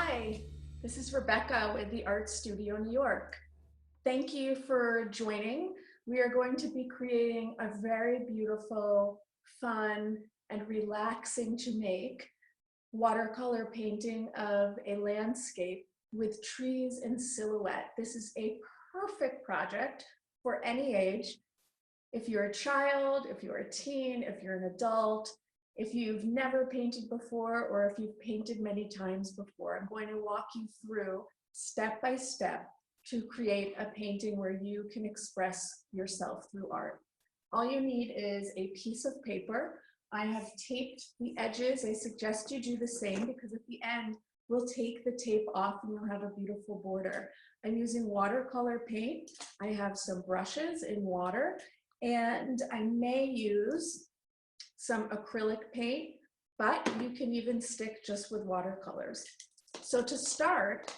Hi, this is Rebecca with the Art Studio New York. Thank you for joining. We are going to be creating a very beautiful, fun, and relaxing to make watercolor painting of a landscape with trees in silhouette. This is a perfect project for any age. If you're a child, if you're a teen, if you're an adult, if you've never painted before, or if you've painted many times before, I'm going to walk you through step by step to create a painting where you can express yourself through art. All you need is a piece of paper. I have taped the edges. I suggest you do the same because at the end, we'll take the tape off and you'll have a beautiful border. I'm using watercolor paint. I have some brushes in water, and I may use some acrylic paint, but you can even stick just with watercolors. So to start,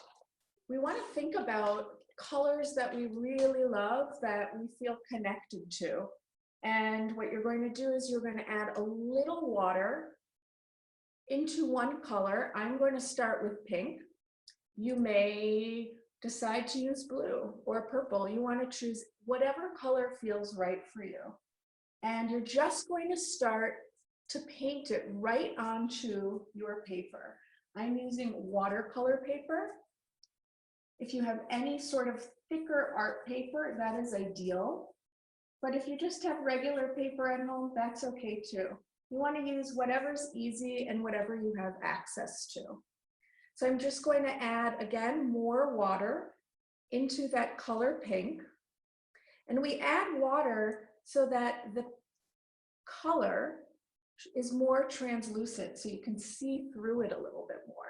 we want to think about colors that we really love, that we feel connected to. And what you're going to do is you're going to add a little water into one color. I'm going to start with pink. You may decide to use blue or purple. You want to choose whatever color feels right for you. And you're just going to start to paint it right onto your paper. I'm using watercolor paper. If you have any sort of thicker art paper, that is ideal. But if you just have regular paper at home, that's okay too. You want to use whatever's easy and whatever you have access to. So I'm just going to add, again, more water into that color pink. And we add water so that the color is more translucent, so you can see through it a little bit more.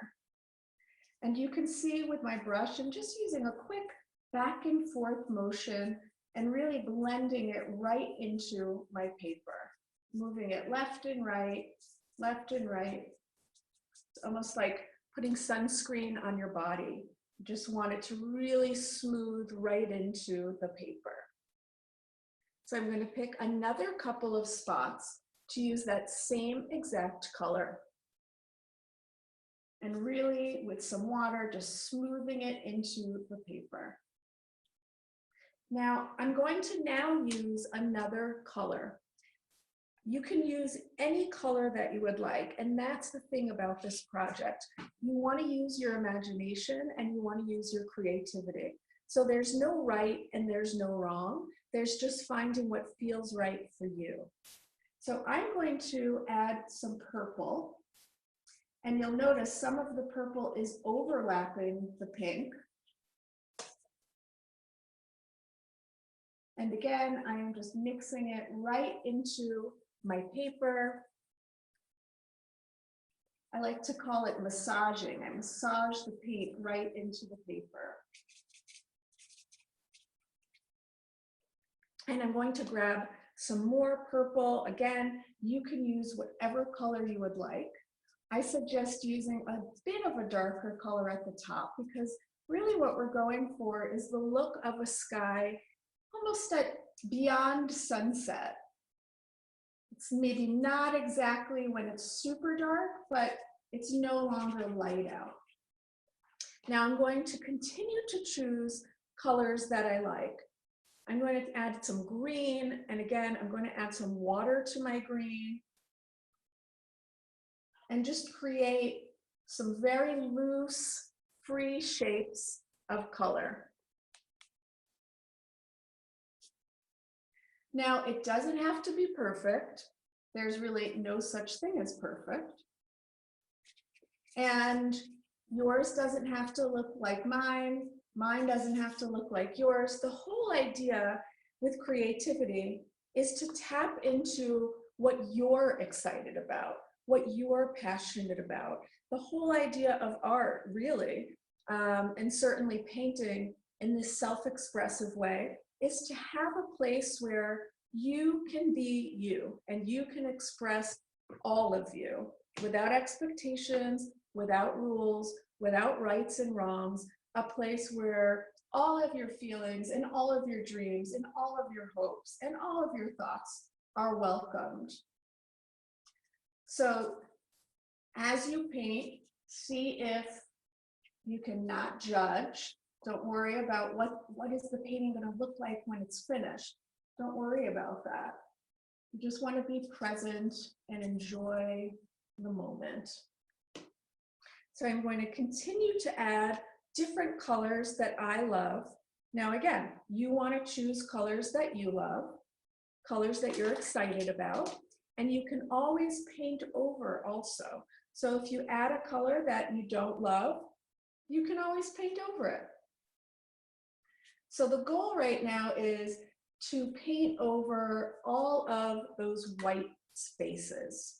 And you can see with my brush, I'm just using a quick back and forth motion and really blending it right into my paper, moving it left and right, left and right. It's almost like putting sunscreen on your body. You just want it to really smooth right into the paper. So I'm going to pick another couple of spots to use that same exact color. And really, with some water, just smoothing it into the paper. Now, I'm going to now use another color. You can use any color that you would like, and that's the thing about this project. You want to use your imagination and you want to use your creativity. So there's no right and there's no wrong. There's just finding what feels right for you. So I'm going to add some purple, and you'll notice some of the purple is overlapping the pink. And again, I am just mixing it right into my paper. I like to call it massaging. I massage the paint right into the paper. And I'm going to grab some more purple. Again, you can use whatever color you would like. I suggest using a bit of a darker color at the top because really what we're going for is the look of a sky almost at beyond sunset. It's maybe not exactly when it's super dark, but it's no longer light out. Now I'm going to continue to choose colors that I like. I'm going to add some green, and again, I'm going to add some water to my green and just create some very loose, free shapes of color. Now, it doesn't have to be perfect. There's really no such thing as perfect. And yours doesn't have to look like mine. Mine doesn't have to look like yours. The whole idea with creativity is to tap into what you're excited about, what you're passionate about. The whole idea of art, really, and certainly painting in this self-expressive way, is to have a place where you can be you and you can express all of you without expectations, without rules, without rights and wrongs, a place where all of your feelings and all of your dreams and all of your hopes and all of your thoughts are welcomed. So as you paint, see if You cannot judge. Don't worry about what is the painting going to look like when it's finished. Don't worry about that. You just want to be present and enjoy the moment. So I'm going to continue to add different colors that I love. Now again, you want to choose colors that you love, colors that you're excited about, and you can always paint over also. So if you add a color that you don't love, you can always paint over it. So the goal right now is to paint over all of those white spaces.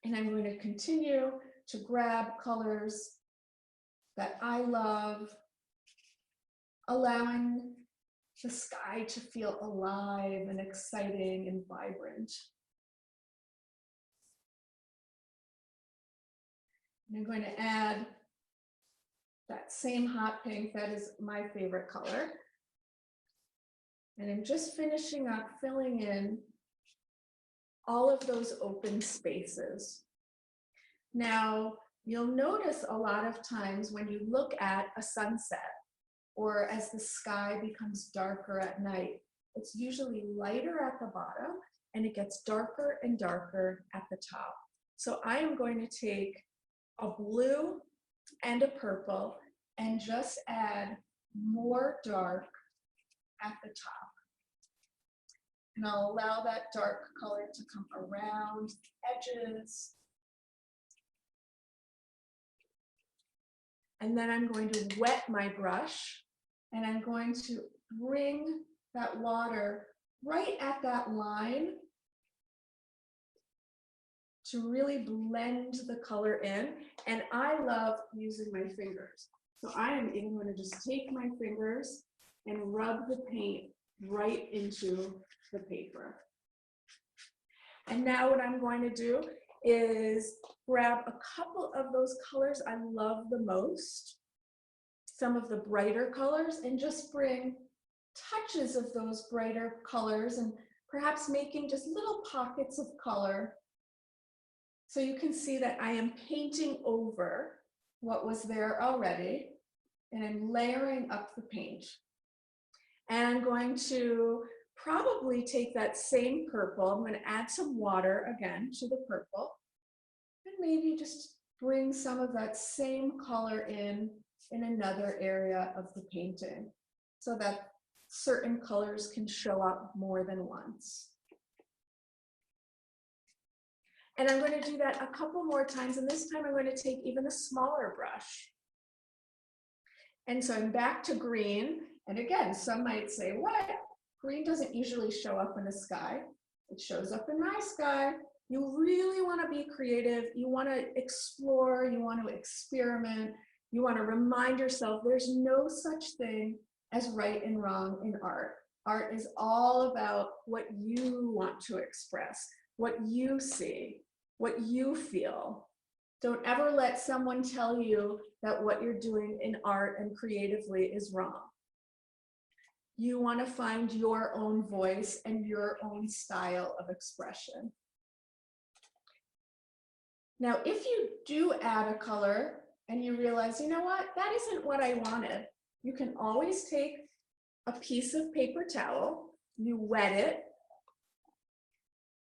And I'm going to continue to grab colors that I love, allowing the sky to feel alive and exciting and vibrant. And I'm going to add that same hot pink, that is my favorite color. And I'm just finishing up filling in all of those open spaces. Now, you'll notice a lot of times when you look at a sunset or as the sky becomes darker at night, it's usually lighter at the bottom and it gets darker and darker at the top. So I am going to take a blue and a purple and just add more dark at the top. And I'll allow that dark color to come around the edges. And then I'm going to wet my brush and I'm going to bring that water right at that line to really blend the color in. And I love using my fingers. So I am even going to just take my fingers and rub the paint right into the paper. And now what I'm going to do is grab a couple of those colors I love the most, some of the brighter colors, and just bring touches of those brighter colors and perhaps making just little pockets of color. So you can see that I am painting over what was there already, and I'm layering up the paint. And I'm going to probably take that same purple, I'm going to add some water again to the purple, and maybe just bring some of that same color in another area of the painting so that certain colors can show up more than once. And I'm going to do that a couple more times, and this time I'm going to take even a smaller brush. And so I'm back to green, and again, some might say, what? Green doesn't usually show up in the sky. It shows up in my sky. You really want to be creative. You want to explore. You want to experiment. You want to remind yourself there's no such thing as right and wrong in art. Art is all about what you want to express, what you see, what you feel. Don't ever let someone tell you that what you're doing in art and creatively is wrong. You want to find your own voice and your own style of expression. Now, if you do add a color and you realize, you know what, that isn't what I wanted, you can always take a piece of paper towel, you wet it,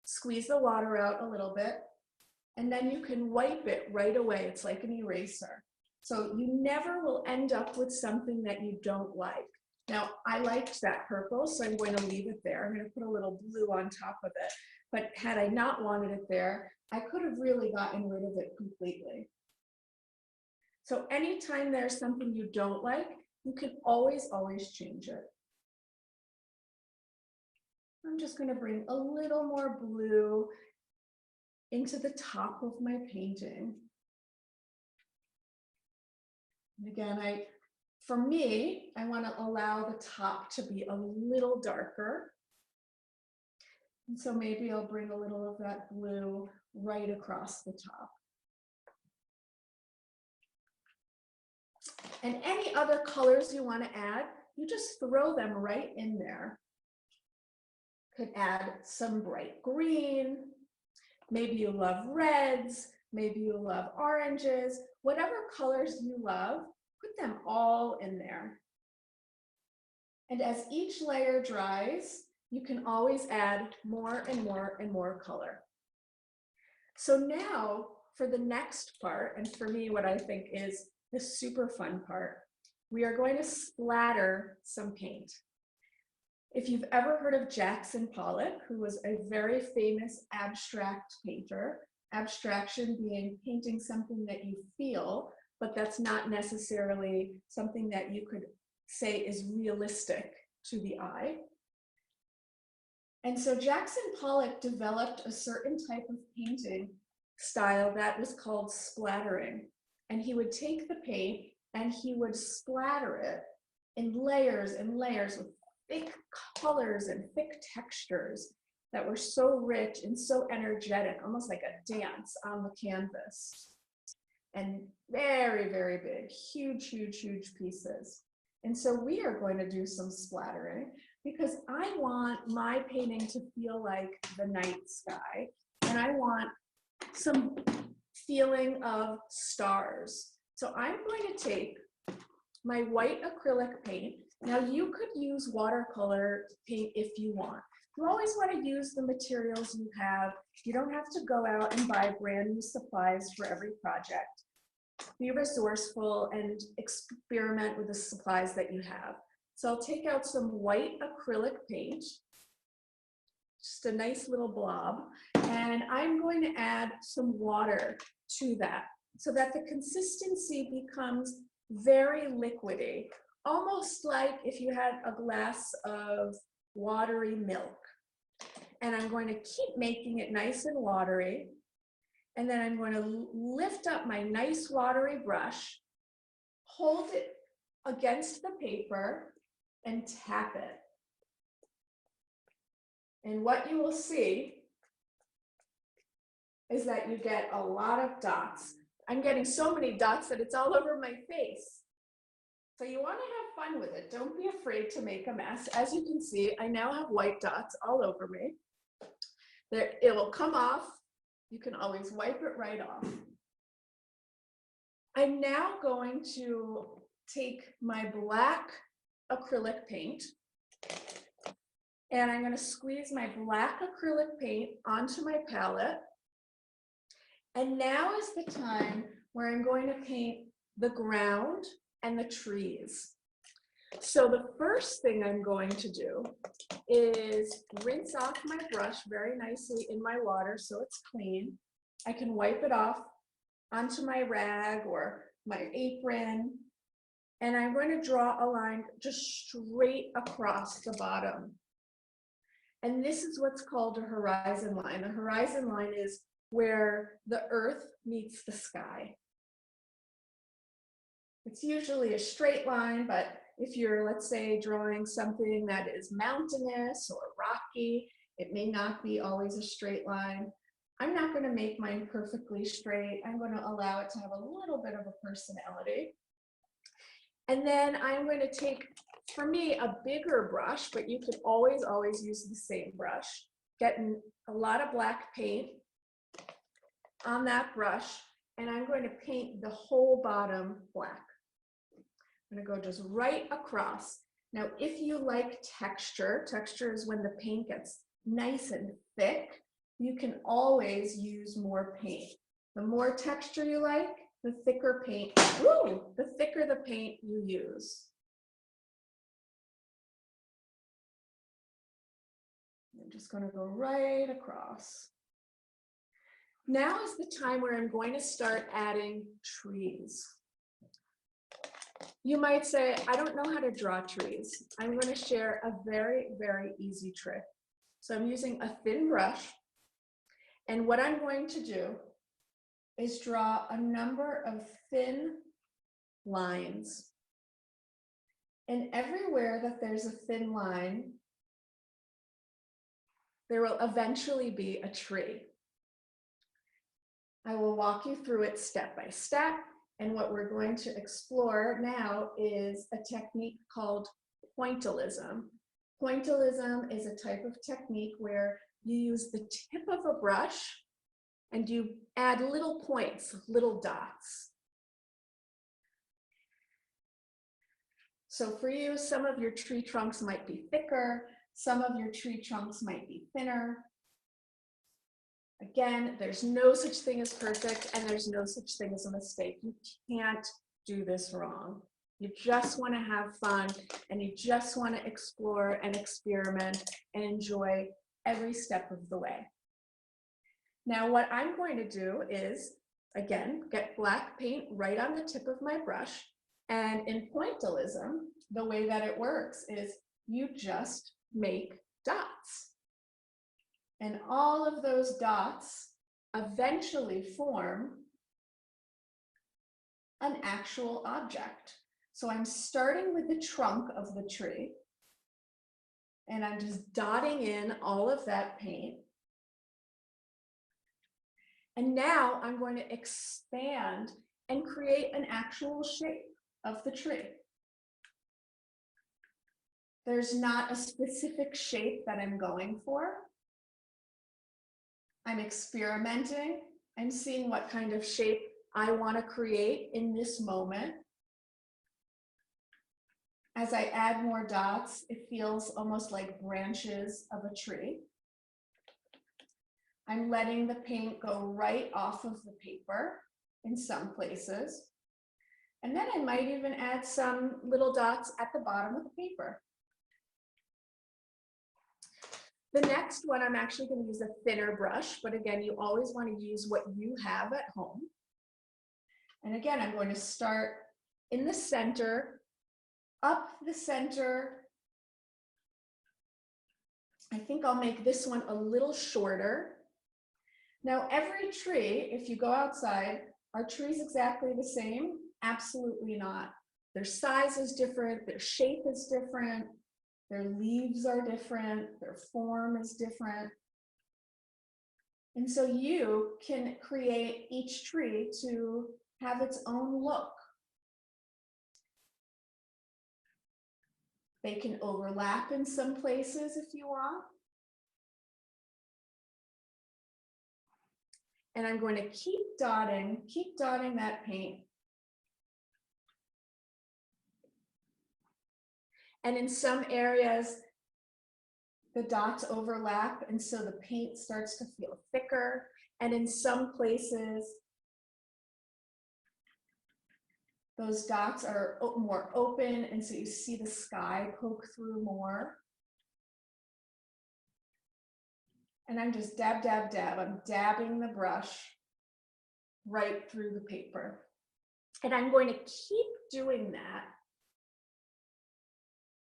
squeeze the water out a little bit, and then you can wipe it right away. It's like an eraser. So you never will end up with something that you don't like. Now, I liked that purple, so I'm going to leave it there. I'm going to put a little blue on top of it. But had I not wanted it there, I could have really gotten rid of it completely. So anytime there's something you don't like, you can always change it. I'm just going to bring a little more blue into the top of my painting. And again, for me, I want to allow the top to be a little darker. And so maybe I'll bring a little of that blue right across the top. And any other colors you want to add, you just throw them right in there. Could add some bright green. Maybe you love reds. maybe you love oranges, whatever colors you love, put them all in there. And as each layer dries, you can always add more and more and more color. So now for the next part, and for me, what I think is the super fun part, we are going to splatter some paint. If you've ever heard of Jackson Pollock, who was a very famous abstract painter, abstraction being painting something that you feel, but that's not necessarily something that you could say is realistic to the eye. And so Jackson Pollock developed a certain type of painting style that was called splattering. And he would take the paint and he would splatter it in layers and layers with thick colors and thick textures that were so rich and so energetic, almost like a dance on the canvas. And very, very big, huge, huge, huge pieces. And so we are going to do some splattering because I want my painting to feel like the night sky. And I want some feeling of stars. So I'm going to take my white acrylic paint. Now you could use watercolor paint if you want. You always want to use the materials you have. You don't have to go out and buy brand new supplies for every project. Be resourceful and experiment with the supplies that you have. So I'll take out some white acrylic paint, just a nice little blob, and I'm going to add some water to that so that the consistency becomes very liquidy, almost like if you had a glass of watery milk. And I'm going to keep making it nice and watery. And then I'm going to lift up my nice watery brush, hold it against the paper, and tap it. And what you will see is that you get a lot of dots. I'm getting so many dots that it's all over my face. So you want to have fun with it. Don't be afraid to make a mess. As you can see, I now have white dots all over me. It will come off. You can always wipe it right off. I'm now going to take my black acrylic paint and I'm going to squeeze my black acrylic paint onto my palette. And now is the time where I'm going to paint the ground and the trees. So the first thing I'm going to do is rinse off my brush very nicely in my water so it's clean. I can wipe it off onto my rag or my apron. And I'm going to draw a line just straight across the bottom. And this is what's called a horizon line. The horizon line is where the earth meets the sky. It's usually a straight line, but if you're, let's say, drawing something that is mountainous or rocky, it may not be always a straight line. I'm not going to make mine perfectly straight. I'm going to allow it to have a little bit of a personality. And then I'm going to take, for me, a bigger brush, but you could always use the same brush. Getting a lot of black paint on that brush, and I'm going to paint the whole bottom black. I'm going to go just right across. Now, if you like texture, texture is when the paint gets nice and thick, you can always use more paint. The more texture you like, the thicker paint, the thicker the paint you use. I'm just going to go right across. Now is the time where I'm going to start adding trees. You might say, I don't know how to draw trees. I'm going to share a very, very easy trick. So I'm using a thin brush, and what I'm going to do is draw a number of thin lines. And everywhere that there's a thin line, there will eventually be a tree. I will walk you through it step by step. And what we're going to explore now is a technique called Pointillism. Pointillism is a type of technique where you use the tip of a brush and you add little points, little dots. So for you, some of your tree trunks might be thicker, some of your tree trunks might be thinner. Again, there's no such thing as perfect, and there's no such thing as a mistake. You can't do this wrong. You just want to have fun, and you just want to explore and experiment and enjoy every step of the way. Now, what I'm going to do is, again, get black paint right on the tip of my brush. And in Pointillism, the way that it works is you just make dots. And all of those dots eventually form an actual object. So I'm starting with the trunk of the tree, and I'm just dotting in all of that paint. And now I'm going to expand and create an actual shape of the tree. There's not a specific shape that I'm going for. I'm experimenting and seeing what kind of shape I want to create in this moment. As I add more dots, it feels almost like branches of a tree. I'm letting the paint go right off of the paper in some places. And then I might even add some little dots at the bottom of the paper. The next one, I'm actually going to use a thinner brush, but again, you always want to use what you have at home. And again, I'm going to start in the center, up the center. I think I'll make this one a little shorter. Now, every tree, if you go outside, are trees exactly the same? Absolutely not. Their size is different, their shape is different, their leaves are different, their form is different. And so you can create each tree to have its own look. They can overlap in some places if you want. And I'm going to keep dotting that paint. And in some areas, the dots overlap, and so the paint starts to feel thicker. And in some places, those dots are more open, and so you see the sky poke through more. And I'm just dab, dab, dab. I'm dabbing the brush right through the paper. And I'm going to keep doing that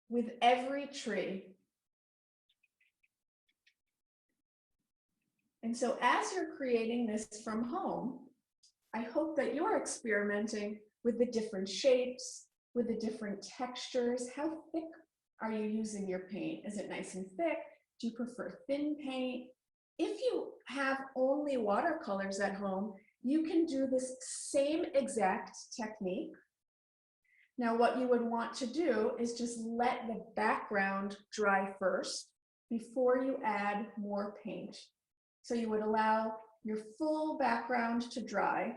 with every tree. And so as you're creating this from home, I hope that you're experimenting with the different shapes, with the different textures. How thick are you using your paint? Is it nice and thick? Do you prefer thin paint? If you have only watercolors at home, you can do this same exact technique. Now, what you would want to do is just let the background dry first before you add more paint. So you would allow your full background to dry,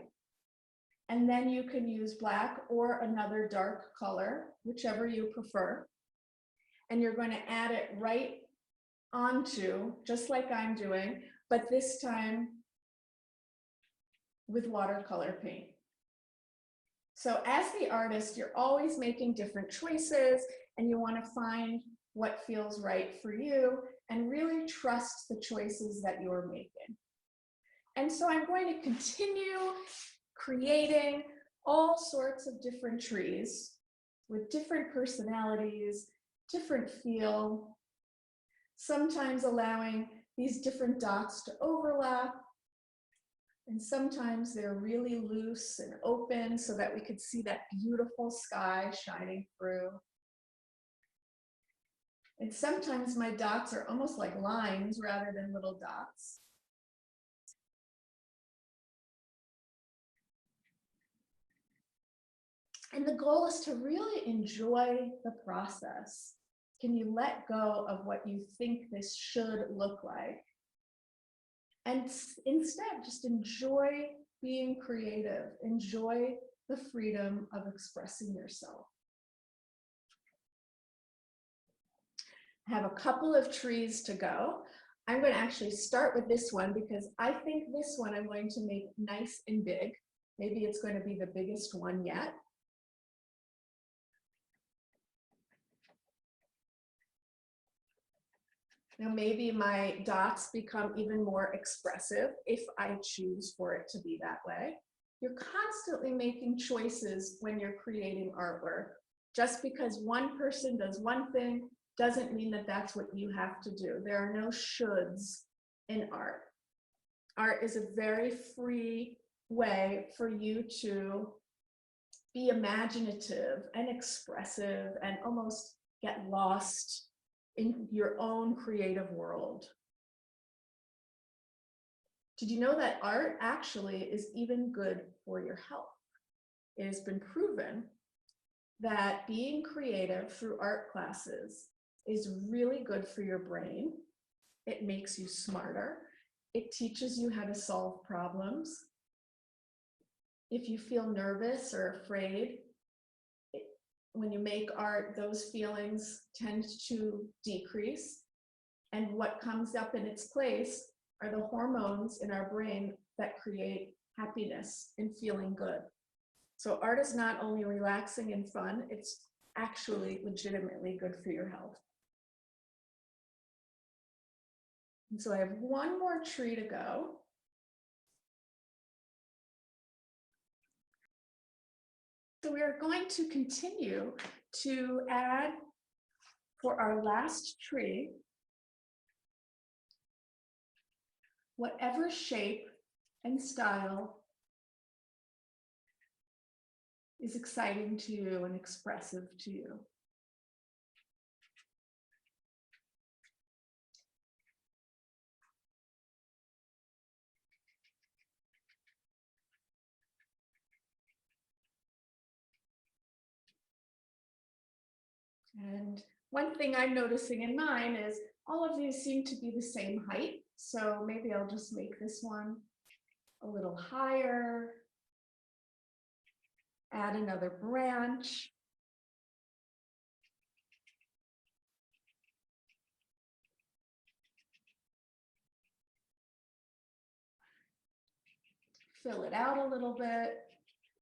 and then you can use black or another dark color, whichever you prefer. And you're going to add it right onto, just like I'm doing, but this time with watercolor paint. So as the artist, you're always making different choices, and you want to find what feels right for you and really trust the choices that you're making. And so I'm going to continue creating all sorts of different trees with different personalities, different feel, sometimes allowing these different dots to overlap, and sometimes they're really loose and open so that we could see that beautiful sky shining through. And sometimes my dots are almost like lines rather than little dots. And the goal is to really enjoy the process. Can you let go of what you think this should look like? And instead, just enjoy being creative. Enjoy the freedom of expressing yourself. I have a couple of trees to go. I'm going to actually start with this one because I think this one I'm going to make nice and big. Maybe it's going to be the biggest one yet. Now maybe my dots become even more expressive if I choose for it to be that way. You're constantly making choices when you're creating artwork. Just because one person does one thing doesn't mean that that's what you have to do. There are no shoulds in art. Art is a very free way for you to be imaginative and expressive and almost get lost in your own creative world. Did you know that art actually is even good for your health? It has been proven that being creative through art classes is really good for your brain. It makes you smarter. It teaches you how to solve problems. If you feel nervous or afraid, when you make art, those feelings tend to decrease. And what comes up in its place are the hormones in our brain that create happiness and feeling good. So art is not only relaxing and fun, it's actually legitimately good for your health. And so I have one more tree to go. So we are going to continue to add for our last tree, whatever shape and style is exciting to you and expressive to you. And one thing I'm noticing in mine is all of these seem to be the same height. So maybe I'll just make this one a little higher, add another branch. Fill it out a little bit.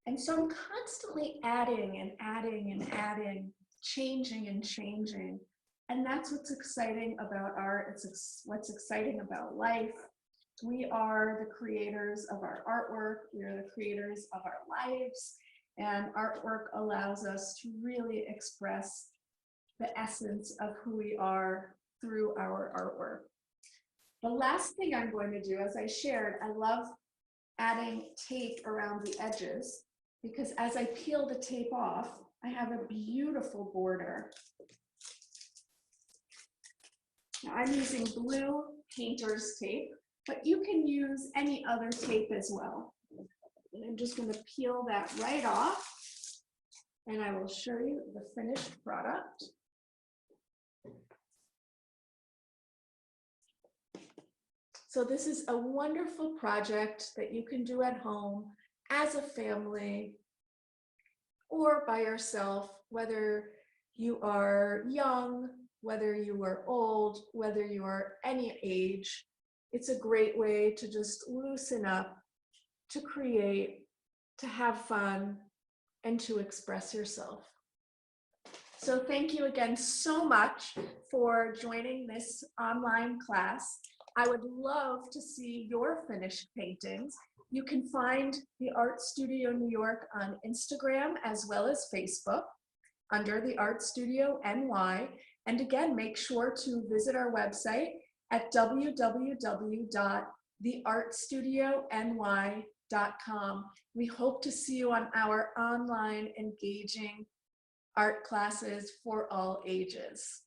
And so I'm constantly adding and adding and adding, changing and changing. And that's what's exciting about art. It's what's exciting about life. We are the creators of our artwork. We are the creators of our lives. And artwork allows us to really express the essence of who we are through our artwork. The last thing I'm going to do, as I shared, I love adding tape around the edges because as I peel the tape off, I have a beautiful border. Now I'm using blue painter's tape, but you can use any other tape as well. And I'm just going to peel that right off, and I will show you the finished product. So this is a wonderful project that you can do at home as a family or by yourself, whether you are young, whether you are old, whether you are any age. It's a great way to just loosen up, to create, to have fun, and to express yourself. So thank you again so much for joining this online class. I would love to see your finished paintings. You can find the Art Studio New York on Instagram as well as Facebook under the Art Studio NY. And again, make sure to visit our website at www.theartstudiony.com. We hope to see you on our online engaging art classes for all ages.